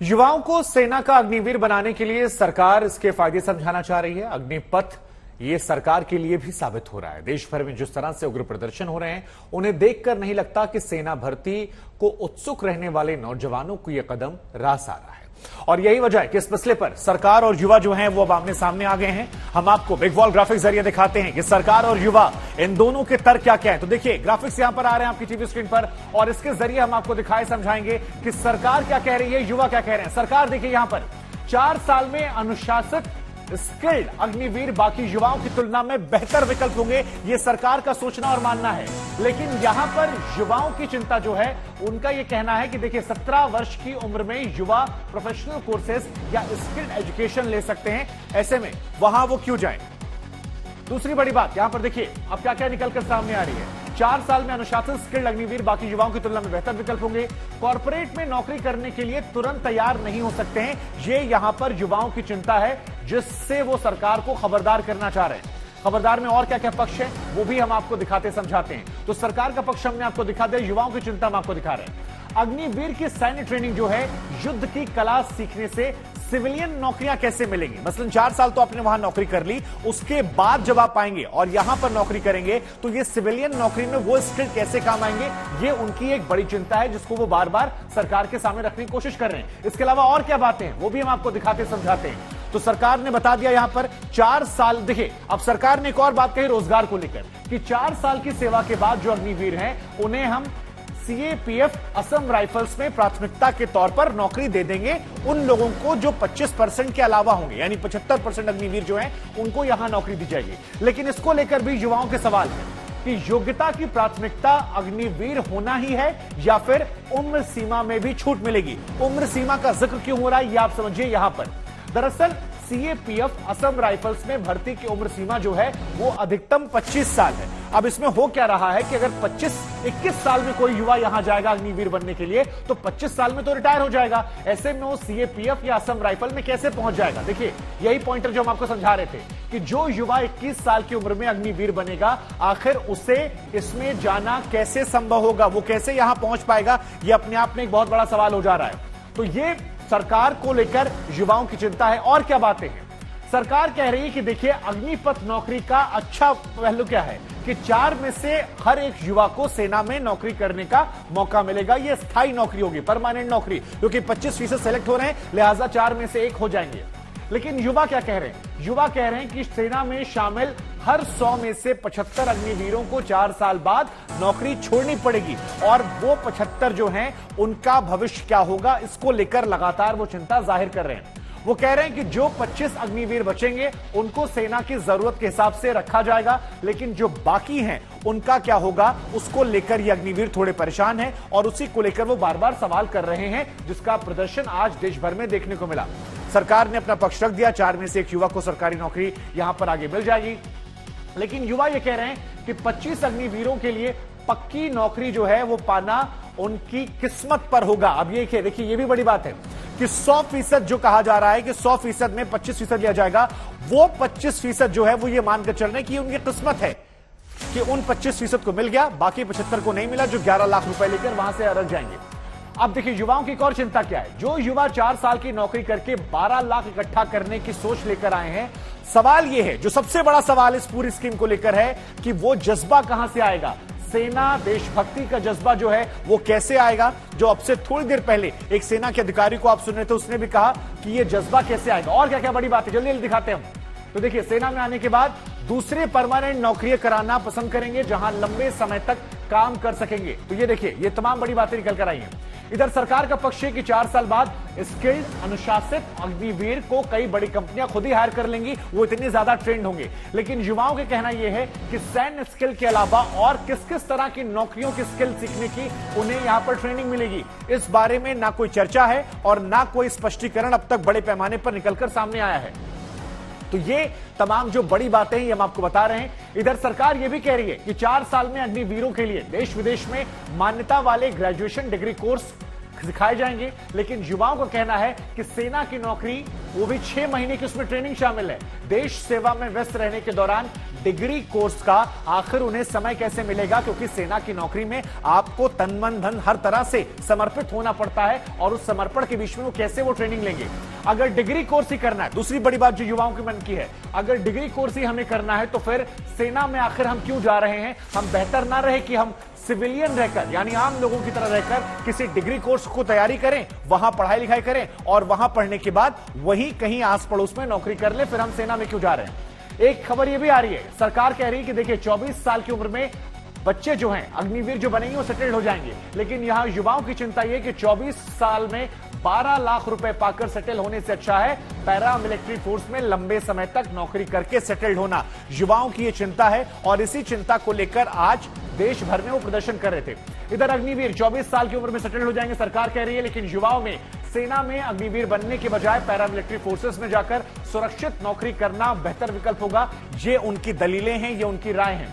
युवाओं को सेना का अग्निवीर बनाने के लिए सरकार इसके फायदे समझाना चाह रही है। अग्निपथ ये सरकार के लिए भी साबित हो रहा है। देश भर में जिस तरह से उग्र प्रदर्शन हो रहे हैं, उन्हें देखकर नहीं लगता कि सेना भर्ती को उत्सुक रहने वाले नौजवानों को यह कदम रास आ रहा है। और यही वजह है कि इस मसले पर सरकार और युवा जो हैं वो अब आमने सामने आ गए हैं। हम आपको बिग वॉल ग्राफिक्स जरिए दिखाते हैं कि सरकार और युवा इन दोनों के तर्क क्या क्या है। तो देखिए, ग्राफिक्स यहां पर आ रहे हैं आपकी टीवी स्क्रीन पर और इसके जरिए हम आपको दिखाए समझाएंगे कि सरकार क्या कह रही है, युवा क्या कह रहे हैं। सरकार देखिए यहां पर 4 साल में अनुशासित स्किल्ड अग्निवीर बाकी युवाओं की तुलना में बेहतर विकल्प होंगे, यह सरकार का सोचना और मानना है। लेकिन यहां पर युवाओं की चिंता जो है, उनका यह कहना है कि देखिए 17 वर्ष की उम्र में युवा प्रोफेशनल कोर्सेज या स्किल्ड एजुकेशन ले सकते हैं, ऐसे में वहां वो क्यों जाएं। दूसरी बड़ी बात यहां पर देखिए अब क्या क्या निकलकर सामने आ रही है। 4 साल में अनुशासित स्किल्ड अग्निवीर बाकी युवाओं की तुलना में बेहतर विकल्प होंगे। कॉर्पोरेट में नौकरी करने के लिए तुरंत तैयार नहीं हो सकते हैं, ये यहां पर युवाओं की चिंता है, जिससे वो सरकार को खबरदार करना चाह रहे हैं। खबरदार में और क्या क्या पक्ष है वो भी हम आपको दिखाते समझाते हैं। तो सरकार का पक्ष हमने आपको दिखा दिया, युवाओं की चिंता हम आपको दिखा रहे हैं। अग्निवीर की सैन्य ट्रेनिंग जो है, युद्ध की कला सीखने से सिविलियन नौकरियां कैसे मिलेंगी। मसलन 4 साल तो आपने वहां नौकरी कर ली, उसके बाद जब आप आएंगे और यहां पर नौकरी करेंगे तो ये सिविलियन नौकरी में वो स्किल कैसे काम आएंगे, ये उनकी एक बड़ी चिंता है, जिसको वो बार बार सरकार के सामने रखने की कोशिश कर रहे हैं। इसके अलावा और क्या बातें हैं वो भी हम आपको दिखाते समझाते हैं। तो सरकार ने बता दिया यहां पर 4 साल, देखिए अब सरकार ने एक और बात कही रोजगार को लेकर कि 4 साल की सेवा के बाद जो अग्निवीर हैं उन्हें हम सीएपीएफ असम राइफल्स में प्राथमिकता के तौर पर नौकरी दे देंगे उन लोगों को जो 25% के अलावा होंगे, यानी 75% अग्निवीर जो हैं उनको यहां नौकरी दी जाएगी। लेकिन इसको लेकर भी युवाओं के सवाल है कि योग्यता की प्राथमिकता अग्निवीर होना ही है या फिर उम्र सीमा में भी छूट मिलेगी। उम्र सीमा का जिक्र क्यों हो रहा है, यह आप समझिए। यहां पर दरअसल सीएपीएफ असम राइफल्स में भर्ती की उम्र सीमा जो है वो अधिकतम 25 साल है। अब इसमें हो क्या रहा है कि अगर 25-21 साल में कोई युवा यहां जाएगा अग्निवीर बनने के लिए तो 25 साल में तो रिटायर हो जाएगा। ऐसे में वो सीएपीएफ या असम राइफल में कैसे पहुंच जाएगा। देखिए यही पॉइंटर जो हम आपको समझा रहे थे कि जो युवा 21 साल की उम्र में अग्निवीर बनेगा, आखिर उसे इसमें जाना कैसे संभव होगा, वो कैसे यहां पहुंच पाएगा, यह अपने आप में एक बहुत बड़ा सवाल हो जा रहा है। तो ये सरकार को लेकर युवाओं की चिंता है। और क्या बातें हैं, सरकार कह रही है कि देखिए अग्निपथ नौकरी का अच्छा पहलू क्या है कि 4 में से हर एक युवा को सेना में नौकरी करने का मौका मिलेगा। यह स्थायी नौकरी होगी, परमानेंट नौकरी, क्योंकि 25% सेलेक्ट हो रहे हैं, लिहाजा 4 में से 1 हो जाएंगे। लेकिन युवा क्या कह रहे हैं, युवा कह रहे हैं कि सेना में शामिल हर 100 में से 75 अग्निवीरों को 4 साल बाद नौकरी छोड़नी पड़ेगी और वो 75 जो हैं उनका भविष्य क्या होगा, इसको लेकर लगातार वो चिंता जाहिर कर रहे हैं। वो कह रहे हैं कि जो 25 अग्निवीर बचेंगे उनको सेना की जरूरत के हिसाब से रखा जाएगा, लेकिन जो बाकी हैं उनका क्या होगा, उसको लेकर ये अग्निवीर थोड़े परेशान हैं और उसी को लेकर वो बार बार सवाल कर रहे हैं, जिसका प्रदर्शन आज देश भर में देखने को मिला। सरकार ने अपना पक्ष रख दिया, 4 में से 1 युवा को सरकारी नौकरी यहां पर आगे मिल जाएगी। लेकिन युवा ये कह रहे हैं कि 25 अग्निवीरों के लिए पक्की नौकरी जो है वो पाना उनकी किस्मत पर होगा। अब ये देखिए ये भी बड़ी बात है कि 100% जो कहा जा रहा है कि 100% में 25% लिया जाएगा, वो 25% जो है वो ये मानकर चल रहे हैं कि उनकी किस्मत है कि उन 25% को मिल गया, बाकी 75 को नहीं मिला, जो 11 लाख रुपए लेकर वहां से अलग जाएंगे। अब देखिए युवाओं की एक और चिंता क्या है। जो युवा 4 साल की नौकरी करके 12 लाख इकट्ठा करने की सोच लेकर आए हैं, सवाल यह है, जो सबसे बड़ा सवाल इस पूरी स्कीम को लेकर है कि वो जज्बा कहां से आएगा। सेना देशभक्ति का जज्बा जो है वो कैसे आएगा। जो अब से थोड़ी देर पहले एक सेना के अधिकारी को आप सुन रहे थे, उसने भी कहा कि ये जज्बा कैसे आएगा। और क्या क्या बड़ी बात है जल्दी जल्दी दिखाते हैं हम। तो देखिए सेना में आने के बाद दूसरे परमानेंट नौकरियां कराना पसंद करेंगे जहां लंबे समय तक काम कर सकेंगे। तो ये देखिए ये तमाम बड़ी बातें निकल कर आई हैं। इधर सरकार का पक्ष है कि 4 साल बाद स्किल्ड अनुशासित अग्निवीर को कई बड़ी कंपनियां खुद ही हायर कर लेंगी, वो इतने ज्यादा ट्रेंड होंगे। लेकिन युवाओं का कहना यह है कि सैन्य स्किल के अलावा और किस किस तरह की नौकरियों की स्किल सीखने की उन्हें यहां पर ट्रेनिंग मिलेगी, इस बारे में ना कोई चर्चा है और ना कोई स्पष्टीकरण अब तक बड़े पैमाने पर निकलकर सामने आया है। तो ये तमाम जो बड़ी बातें हैं ये हम आपको बता रहे हैं। इधर सरकार ये भी कह रही है कि 4 साल में अग्निवीरों के लिए देश विदेश में मान्यता वाले ग्रेजुएशन डिग्री कोर्स सिखाए जाएंगे। लेकिन युवाओं का कहना है कि सेना की नौकरी, वो भी 6 महीने की उसमें ट्रेनिंग शामिल है। देश सेवा में व्यस्त रहने के दौरान डिग्री कोर्स का आखिर उन्हें समय कैसे मिलेगा, क्योंकि सेना की नौकरी में आपको तन मन धन हर तरह से समर्पित होना पड़ता है और उस समर्पण के बीच में वो कैसे वो ट्रेनिंग लेंगे। अगर डिग्री कोर्स ही करना है, दूसरी बड़ी बात जो युवाओं के मन की है, अगर डिग्री कोर्स ही हमें करना है तो फिर सेना में आखिर हम क्यों जा रहे हैं? हम बेहतर ना रहे कि हम सिविलियन रहकर, यानी आम लोगों की तरह रहकर किसी डिग्री कोर्स को तैयारी करें, वहां पढ़ाई लिखाई करें और वहां पढ़ने के बाद वहीं कहीं आस पड़ोस में नौकरी कर ले, फिर हम सेना में क्यों जा रहे हैं? एक खबर यह भी आ रही है, सरकार कह रही है कि देखिए 24 साल की उम्र में बच्चे जो हैं, अग्निवीर जो बनेंगे वो सेटल्ड हो जाएंगे। लेकिन यहां युवाओं की चिंता यह कि 24 साल में 12 लाख रुपए पाकर सेटल होने से अच्छा है पैरा मिलिट्री फोर्स में लंबे समय तक नौकरी करके सेटल्ड होना। युवाओं की यह चिंता है और इसी चिंता को लेकर आज देश भर में वो प्रदर्शन कर रहे थे। इधर अग्निवीर 24 साल की उम्र में सेटल हो जाएंगे, सरकार कह रही है, लेकिन युवाओं में सेना में अग्निवीर बनने के बजाय पैरामिलिट्री फोर्सेस में जाकर सुरक्षित नौकरी करना बेहतर विकल्प होगा। ये उनकी दलीलें हैं, ये उनकी राय है।